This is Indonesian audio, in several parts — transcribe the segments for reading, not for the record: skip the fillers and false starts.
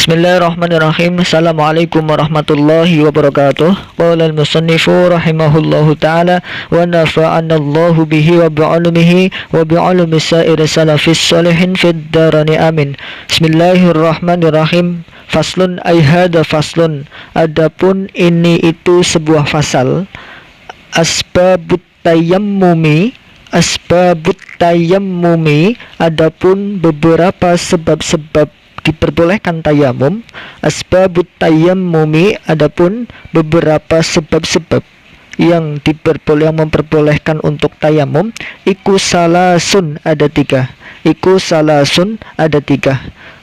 Bismillahirrahmanirrahim. Assalamualaikum warahmatullahi wabarakatuh. Qala al-musannifu rahimahullahu ta'ala wa nafa'anallahu bihi wa bi'ulumihi wa bi'ulumi sa'iri salafis salihin fid darani amin. Bismillahirrahmanirrahim. Faslun ay hada faslun. Adapun ini itu sebuah fasal. Asbabut tayammumi. Adapun beberapa sebab-sebab diperbolehkan tayamum. Asbabut tayammumi, adapun beberapa sebab-sebab yang memperbolehkan untuk tayamum. Iku salasun, ada tiga.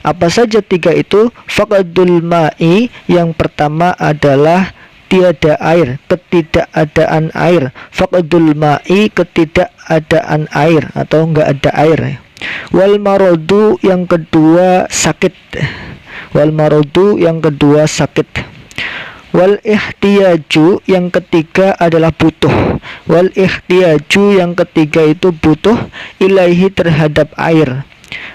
Apa saja tiga itu? Faqdul ma'i, yang pertama adalah tiada air, ketidakadaan air. Faqdul ma'i, ketidakadaan air atau enggak ada air. Wal marodu, yang kedua sakit. Wal ihtiyaju, yang ketiga adalah butuh. Yang ketiga itu butuh ilaihi, terhadap air.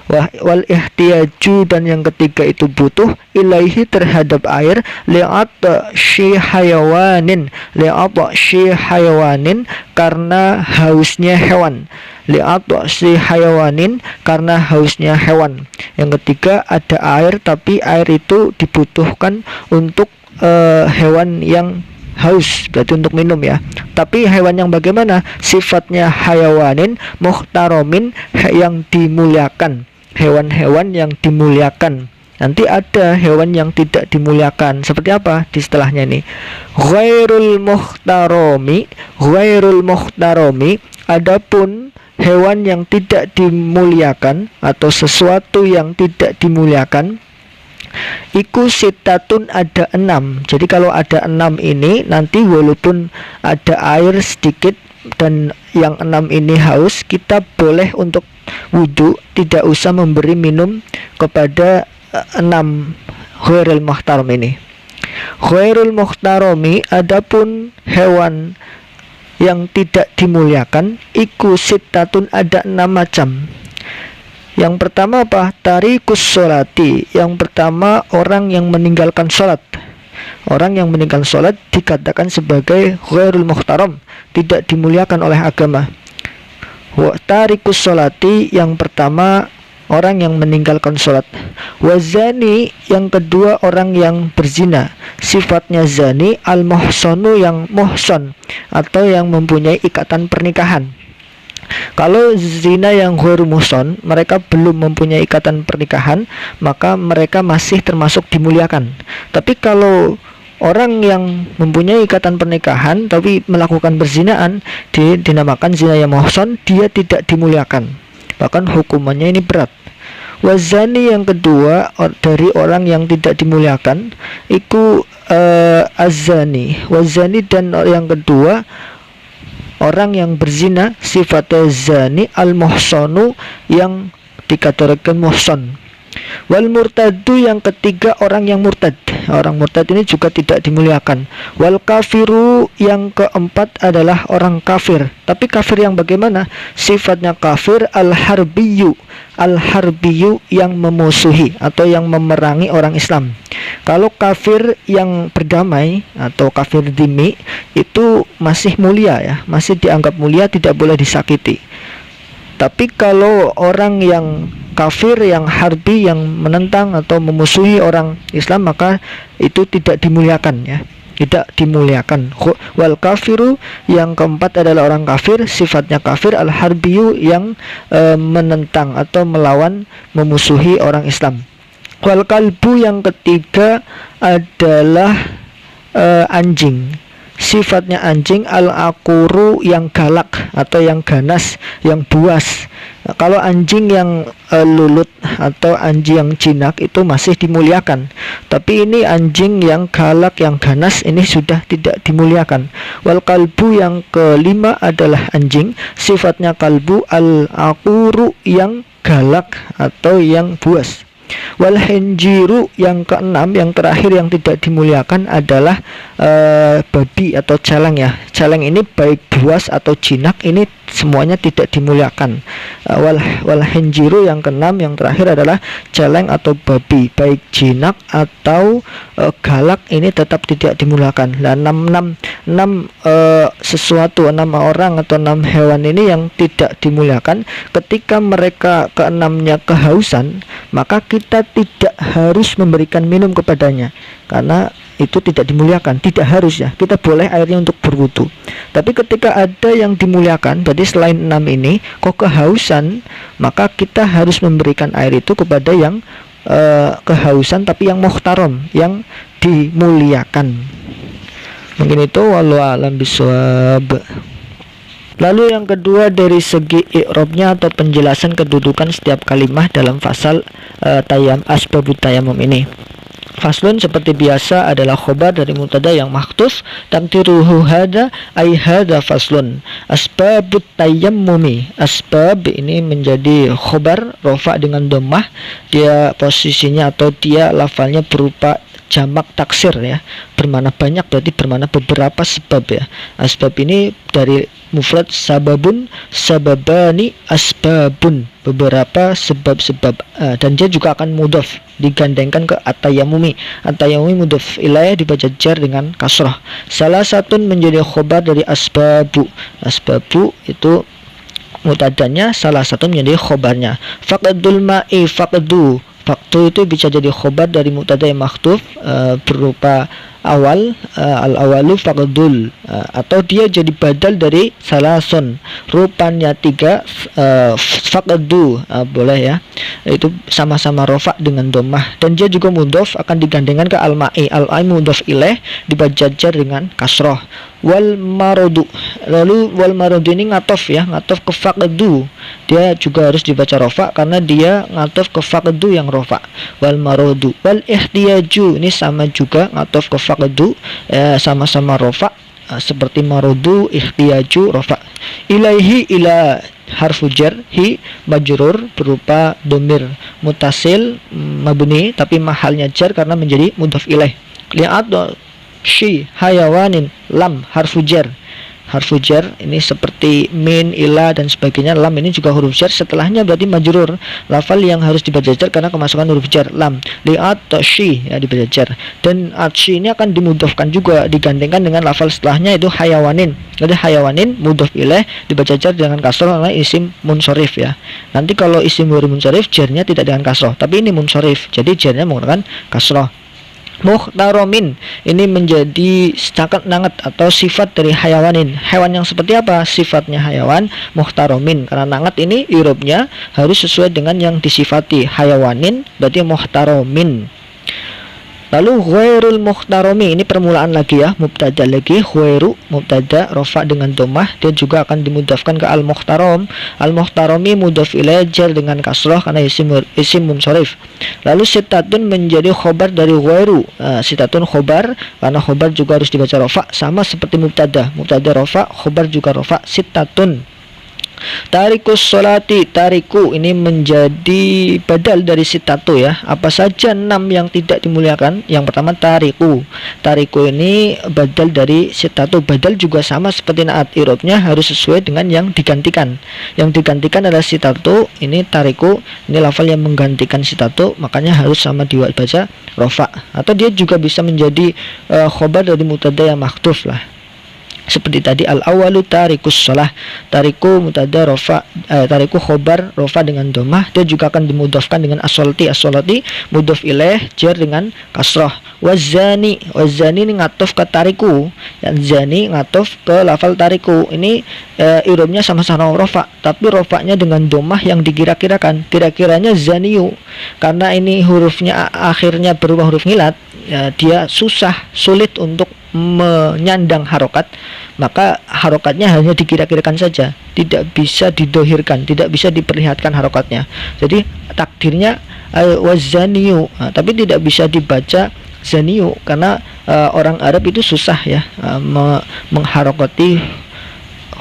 Wal ihtiyaju, dan yang ketiga itu butuh ilaihi, terhadap air. Li'atshi hayawanin, karena hausnya hewan. Karena hausnya hewan. Yang ketiga ada air, tapi air itu dibutuhkan untuk hewan yang haus, berarti untuk minum ya. Tapi hewan yang bagaimana? Sifatnya hayawanin muhtaromin, yang dimuliakan. Hewan-hewan yang dimuliakan. Nanti ada hewan yang tidak dimuliakan. Seperti apa di setelahnya ini? Ghairul muhtaromi, adapun hewan yang tidak dimuliakan atau sesuatu yang tidak dimuliakan, iku sitatun, ada 6. Jadi kalau ada 6 ini, nanti walaupun ada air sedikit dan yang 6 ini haus, kita boleh untuk wudhu, tidak usah memberi minum kepada 6 ghairul muhtarom ini. Ghairul muhtaromi, adapun hewan yang tidak dimuliakan, iku sitatun, ada 6 macam. Yang pertama apa? Tarikus sholati, yang pertama orang yang meninggalkan sholat. Orang yang meninggalkan sholat dikatakan sebagai ghairul muhtaram, tidak dimuliakan oleh agama. Wa tarikus sholati, yang pertama orang yang meninggalkan sholat. Wazani, yang kedua orang yang berzina. Sifatnya zani, al-muhsanu, yang muhson atau yang mempunyai ikatan pernikahan. Kalau zina yang ghairu muhson, mereka belum mempunyai ikatan pernikahan, maka mereka masih termasuk dimuliakan. Tapi kalau orang yang mempunyai ikatan pernikahan tapi melakukan berzinaan, dinamakan zina yang muhson, dia tidak dimuliakan. Bahkan hukumannya ini berat. Wazani, yang kedua dari orang yang tidak dimuliakan, iku azani. Wazani, dan yang kedua orang yang berzina, sifatnya zani al-muhsanu, yang dikategorikan muhson. Wal murtadu, yang ketiga orang yang murtad. Orang murtad ini juga tidak dimuliakan. Wal kafiru, yang keempat adalah orang kafir. Tapi kafir yang bagaimana? Sifatnya kafir al-harbiyu, yang memusuhi atau yang memerangi orang Islam. Kalau kafir yang berdamai atau kafir dhimmi, itu masih mulia ya, masih dianggap mulia, tidak boleh disakiti. Tapi kalau orang yang kafir, yang harbi, yang menentang atau memusuhi orang Islam, maka itu tidak dimuliakan ya, tidak dimuliakan. Wal kafiru, yang keempat adalah orang kafir, sifatnya kafir al-harbiyu, yang menentang atau melawan, memusuhi orang Islam. Wal kalbu, yang ketiga adalah anjing. Sifatnya anjing al-akuru, yang galak atau yang ganas, yang buas. Kalau anjing yang lulut atau anjing yang jinak itu masih dimuliakan. Tapi ini anjing yang galak, yang ganas, ini sudah tidak dimuliakan. Wal kalbu, yang kelima adalah anjing. Sifatnya kalbu al-akuru, yang galak atau yang buas. Wal hinjiru, yang keenam, yang terakhir yang tidak dimuliakan adalah babi atau celeng ya. Celeng ini baik buas atau jinak, ini semuanya tidak dimuliakan. Wal hinjiru yang keenam, yang terakhir adalah celeng atau babi, baik jinak atau galak, ini tetap tidak dimuliakan. Nah, enam sesuatu, 6 orang atau 6 hewan ini yang tidak dimuliakan. Ketika mereka keenamnya kehausan, maka kita tidak harus memberikan minum kepadanya, karena itu tidak dimuliakan. Tidak harus ya, kita boleh airnya untuk berwudu. Tapi ketika ada yang dimuliakan, berarti selain 6 ini kok kehausan, maka kita harus memberikan air itu kepada yang kehausan, tapi yang muhtaram, yang dimuliakan. Mungkin itu, wallahu a'lam bishawab. Lalu yang kedua, dari segi i'rabnya atau penjelasan kedudukan setiap kalimah dalam fasal asbabut tayammum ini. Faslun seperti biasa adalah khobar dari mubtada yang mahdhuf, tamtiruhu hada ay hada faslun. Asbabut tayammumi, asbab ini menjadi khobar rofa dengan dhammah, dia posisinya atau dia lafalnya berupa jamak taksir ya, bermakna banyak, berarti bermakna beberapa sebab ya. Asbab ini dari mufrad sababun, sababani, asbabun, beberapa sebab-sebab, dan dia juga akan mudhaf, digandengkan ke at-tayammumi. At-tayammumi mudhaf ilaih dibaca jar dengan kasrah. Salah satu menjadi khobar dari asbabu. Asbabu itu mutadanya, salah satu menjadi khobarnya. Faqdul ma'i, faqdu, faktu itu bisa jadi khobar dari mubtada yang mahdhuf berupa awal, al-awalu faqdul, atau dia jadi badal dari salason, rupanya 3, faqdu, boleh ya, itu sama-sama rofa dengan dhammah, dan dia juga mudhof, akan digandengkan ke al-ma'i. Al-ma'i mudhof ilaih dibaca jar dengan kasroh. Wal marodu, lalu wal marodu ini ngatof ya, ngatof ke faqdu, dia juga harus dibaca rofa karena dia ngatof ke faqdu yang rofa. Wal marodu. Wal ihtiyaju, ini sama juga ngatof ke faqdu, sama-sama rofa, seperti marodu, ihtiyaju, rofa. Ilaihi, ila harfu jar, hi majrur berupa domir mutasil mabni, tapi mahalnya jar karena menjadi mudhaf ilaih. Lihat shi hayawanin, lam harfu jar. Harfu jar ini seperti min, ila dan sebagainya. Lam ini juga huruf jar, setelahnya berarti majrur, lafal yang harus dibaca jar karena kemasukan huruf jar. Lam li'at shi ya, dibaca jar, dan atshi ini akan dimudhafkan juga, digandengkan dengan lafal setelahnya itu hayawanin. Jadi hayawanin mudhaf ilaih dibaca jar dengan kasroh karena isim munsharif ya. Nanti kalau isim ghairi munsharif jarnya tidak dengan kasroh, tapi ini munsharif, jadi jarnya menggunakan kasroh. Muhtaromin ini menjadi setakat nangat atau sifat dari hayawanin. Hewan yang seperti apa? Sifatnya hayawan, muhtaromin. Karena nangat ini irobnya harus sesuai dengan yang disifati. Hayawanin berarti muhtaromin. Lalu ghairul muhtaromi, ini permulaan lagi ya, mubtada lagi, ghairu mubtada rofa dengan dhammah, dia juga akan dimudhafkan ke al muhtarom. Al muhtaromi mudhaf ilaih jar dengan kasroh karena isim munsharif. Lalu sitatun menjadi khobar dari ghairu. Sitatun khobar karena khobar juga harus dibaca rofa, sama seperti mubtada rofa, khobar juga rofa. Sitatun. Tarikus sholati, tariku ini menjadi badal dari sitatu ya. Apa saja 6 yang tidak dimuliakan? Yang pertama tariku. Tariku ini badal dari sitatu. Badal juga sama seperti naat, irobnya harus sesuai dengan yang digantikan. Yang digantikan adalah sitatu, ini tariku, ini lafal yang menggantikan sitatu, makanya harus sama dibaca rofa. Atau dia juga bisa menjadi khobar dari mubtada yang mahdhuf lah. Seperti tadi al-awalu tarikus shalah, tariku mubtada rofa, tariku khobar rofa dengan dhammah, dia juga akan dimudhafkan dengan as-sholati. As-sholati mudhaf ilaih jar dengan kasrah. Wazani, wazani ini ngatof ke tariku, dan zani ngatof ke lafal tariku. Ini irobnya sama-sama rofa, tapi rofanya dengan dhammah yang dikira-kirakan. Kira-kiranya zaniyu, karena ini hurufnya akhirnya berubah huruf ngilat, dia sulit untuk menyandang harokat, maka harokatnya hanya dikira-kirakan saja, tidak bisa didohirkan, tidak bisa diperlihatkan harokatnya. Jadi takdirnya wazaniyu, tapi tidak bisa dibaca zaniyu karena orang Arab itu susah ya mengharokati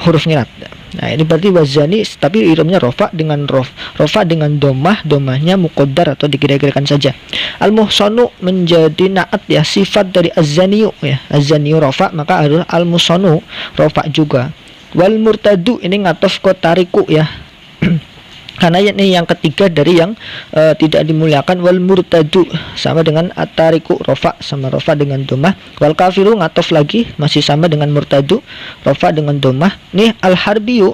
huruf ngilat. Nah ini berarti wazani, tapi iromnya rofa dengan rofa dengan domah, domahnya muqaddar atau dikira-kirakan saja. Al muhsanu menjadi naat ya, sifat dari az-zaniyu ya. Az-zaniyu rofa, maka adalah al muhsanu rofa juga. Wal murtadu ini ngatof ke tariku ya. Karena ini yang ketiga dari yang tidak dimuliakan. Wal murtadu sama dengan atariku, rofa sama rofa dengan domah. Wal kafiru ngatof lagi masih sama dengan murtadu, rofa dengan domah. Nih al harbiyu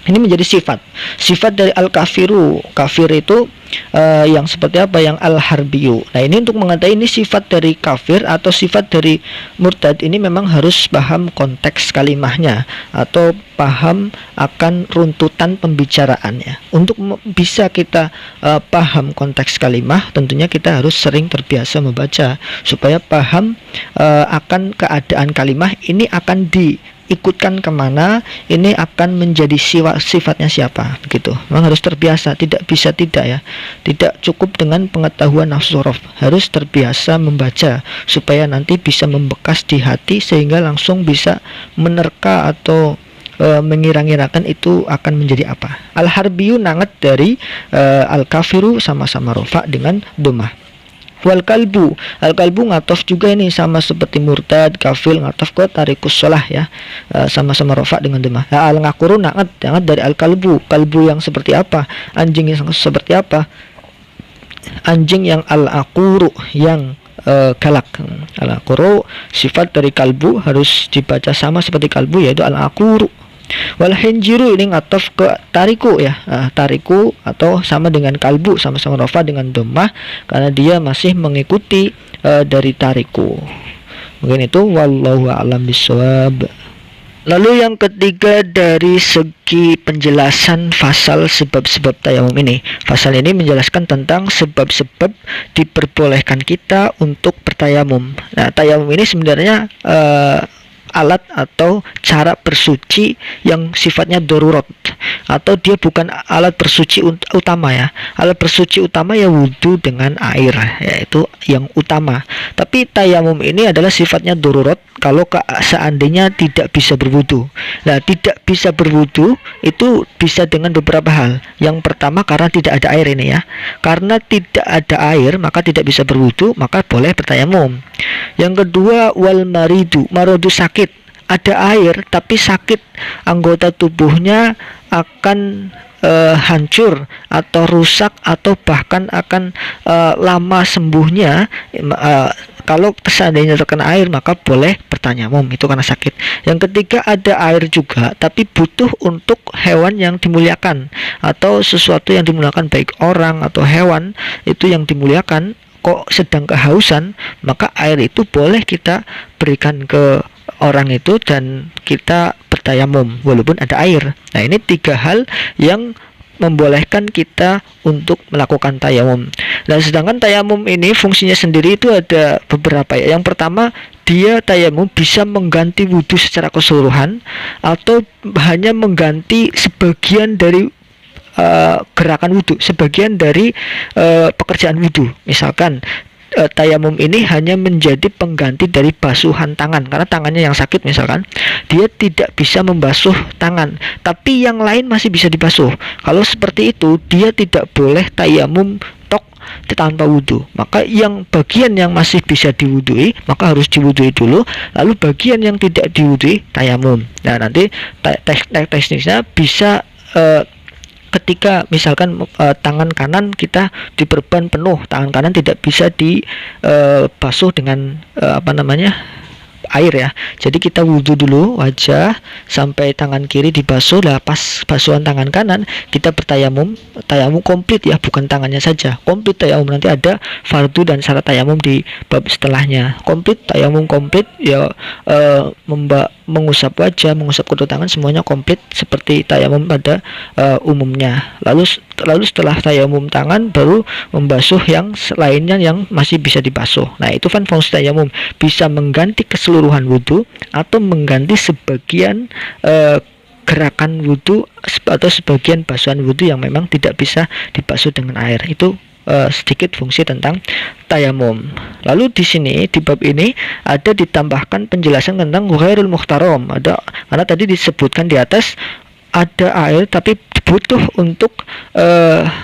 ini menjadi sifat dari al kafiru. Kafir itu yang seperti apa? Yang al harbiyu. Nah ini untuk mengetahui ini sifat dari kafir atau sifat dari murtad, ini memang harus paham konteks kalimahnya atau paham akan runtutan pembicaraannya. Untuk bisa kita paham konteks kalimah, tentunya kita harus sering terbiasa membaca supaya paham akan keadaan kalimah ini akan ikutkan kemana, ini akan menjadi sifatnya siapa, begitu. Memang harus terbiasa, tidak bisa tidak ya. Tidak cukup dengan pengetahuan nahwu sorof, harus terbiasa membaca supaya nanti bisa membekas di hati sehingga langsung bisa menerka atau mengira-ngirakan itu akan menjadi apa. Al harbiyu nanget dari al kafiru sama-sama rofa dengan domah. Wal kalbu, al kalbu ngatof juga ini sama seperti murtad, kafil ngatof ke tarikus sholah ya, sama-sama rofa dengan domah. Nah, al ngakuru nangat dari al kalbu. Kalbu yang seperti apa? Anjing yang seperti apa? Anjing yang al akuru, yang galak. Al akuru sifat dari kalbu harus dibaca sama seperti kalbu, yaitu al akuru. Wal hinjiru ini ngatof ke tariku ya, tariku atau sama dengan kalbu, sama-sama rofa dengan domah karena dia masih mengikuti dari tariku. Mungkin itu wallahu a'lam bishawab. Lalu yang ketiga dari segi penjelasan fasal sebab-sebab tayamum ini. Fasal ini menjelaskan tentang sebab-sebab diperbolehkan kita untuk bertayamum. Nah, tayamum ini sebenarnya alat atau cara bersuci yang sifatnya darurat, atau dia bukan alat bersuci utama ya. Alat bersuci utama ya wudhu dengan air, yaitu yang utama. Tapi tayamum ini adalah sifatnya darurat kalau seandainya tidak bisa berwudhu. Nah, tidak bisa berwudhu itu bisa dengan beberapa hal. Yang pertama karena tidak ada air ini ya. Karena tidak ada air maka tidak bisa berwudhu, maka boleh bertayamum. Yang kedua wal maridu, marodu sakit. Ada air tapi sakit, anggota tubuhnya akan hancur atau rusak atau bahkan akan lama sembuhnya. Kalau seandainya terkena air maka boleh bertayamum, itu karena sakit. Yang ketiga ada air juga tapi butuh untuk hewan yang dimuliakan atau sesuatu yang dimuliakan, baik orang atau hewan itu yang dimuliakan kok sedang kehausan, maka air itu boleh kita berikan ke orang itu dan kita bertayamum walaupun ada air. Nah, ini tiga hal yang membolehkan kita untuk melakukan tayamum. Nah, sedangkan tayamum ini fungsinya sendiri itu ada beberapa ya. Yang pertama, dia tayamum bisa mengganti wudhu secara keseluruhan atau hanya mengganti sebagian dari gerakan wudhu, sebagian dari pekerjaan wudhu. Misalkan tayamum ini hanya menjadi pengganti dari basuhan tangan, karena tangannya yang sakit misalkan, dia tidak bisa membasuh tangan tapi yang lain masih bisa dibasuh. Kalau seperti itu dia tidak boleh tayamum tok tanpa wudhu. Maka yang bagian yang masih bisa diwudhui maka harus diwudhui dulu, lalu bagian yang tidak diwudhui tayamum. Nah, nanti teknisnya bisa ketika misalkan tangan kanan kita diperban penuh, tangan kanan tidak bisa dibasuh dengan air ya. Jadi kita wudhu dulu wajah sampai tangan kiri dibasuh. Lah pas basuhan tangan kanan kita bertayamum, tayamum komplit ya, bukan tangannya saja. Komplit tayamum, nanti ada fardu dan syarat tayamum di bab setelahnya. Komplit tayamum komplit ya, mengusap wajah, mengusap kedua tangan semuanya komplit seperti tayamum pada umumnya. Lalu setelah tayamum tangan baru membasuh yang lainnya yang masih bisa dibasuh. Nah, itu kan fungsi tayamum, bisa mengganti keseluruhan wudhu atau mengganti sebagian gerakan wudhu atau sebagian basuhan wudhu yang memang tidak bisa dibasuh dengan air. Itu sedikit fungsi tentang tayamum. Lalu di sini di bab ini ada ditambahkan penjelasan tentang ghairul muhtaram. Karena tadi disebutkan di atas ada air tapi butuh untuk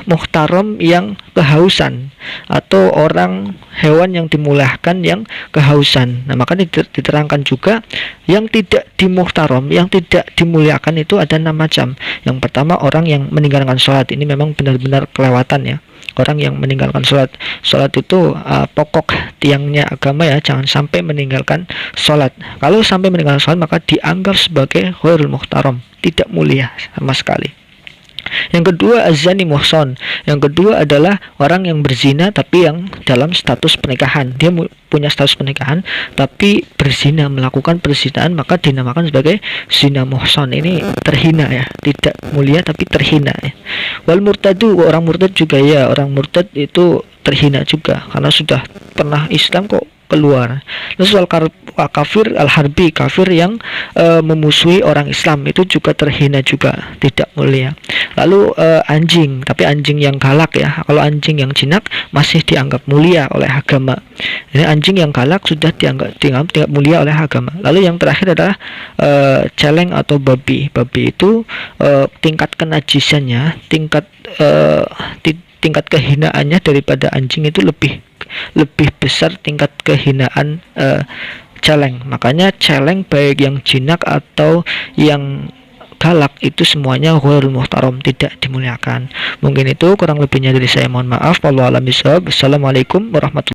muhtaram yang kehausan, atau orang hewan yang dimuliakan yang kehausan. Nah, maka diterangkan juga yang tidak dimuhtaram, yang tidak dimuliakan itu ada 6 macam. Yang pertama, orang yang meninggalkan sholat. Ini memang benar-benar kelewatan ya. Orang yang meninggalkan sholat. Sholat itu pokok tiangnya agama ya. Jangan sampai meninggalkan sholat. Kalau sampai meninggalkan sholat, maka dianggap sebagai ghairul muhtaram, tidak mulia sama sekali. Yang kedua, azani muhson. Yang kedua adalah orang yang berzina tapi yang dalam status pernikahan. Dia punya status pernikahan tapi berzina, melakukan perzinaan, maka dinamakan sebagai zina muhson. Ini terhina ya, tidak mulia tapi terhina ya. Wal murtadu, orang murtad juga ya. Orang murtad itu terhina juga karena sudah pernah Islam kok keluar. Lalu soal kafir al-harbi, kafir yang memusuhi orang Islam, itu juga terhina juga, tidak mulia. Lalu anjing, tapi anjing yang galak ya. Kalau anjing yang jinak masih dianggap mulia oleh agama. Ini anjing yang galak sudah dianggap tidak mulia oleh agama. Lalu yang terakhir adalah celeng atau babi. Babi itu tingkat kenajisannya, tingkat kehinaannya daripada anjing itu lebih besar tingkat kehinaan celeng. Makanya celeng baik yang jinak atau yang galak itu semuanya ghairul muhtaram, tidak dimuliakan. Mungkin itu kurang lebihnya dari saya, mohon maaf. Wallahu a'lam bishawab. Assalamualaikum warahmatullahi wabarakatuh.